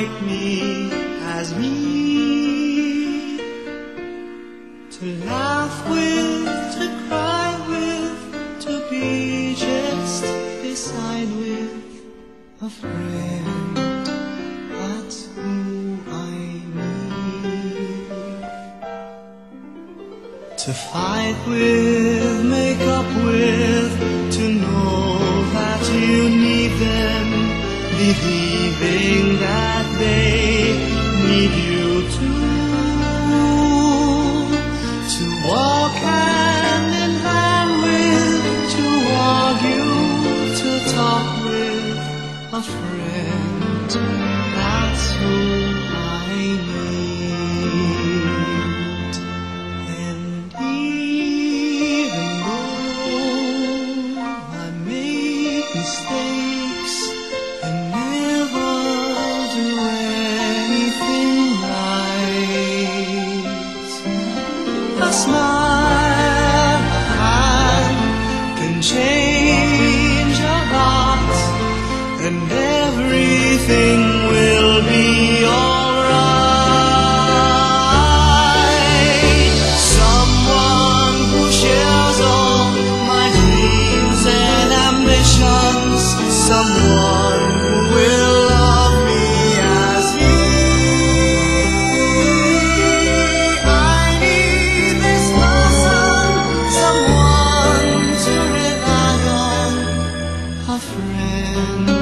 like me as me, to laugh with, to cry with, to be just beside with a friend. That's who I need. To fight with, make up with, to know that you need them, believing that they need you too. To walk hand in hand with, to argue, to talk with a friend. That's who I need. And even though I make mistakes and never do anything right, a smile can change a lot, and everything will be alright. Someone who shares all my dreams and ambitions, someone who will love me as me. I need this person, someone to rely on, a friend.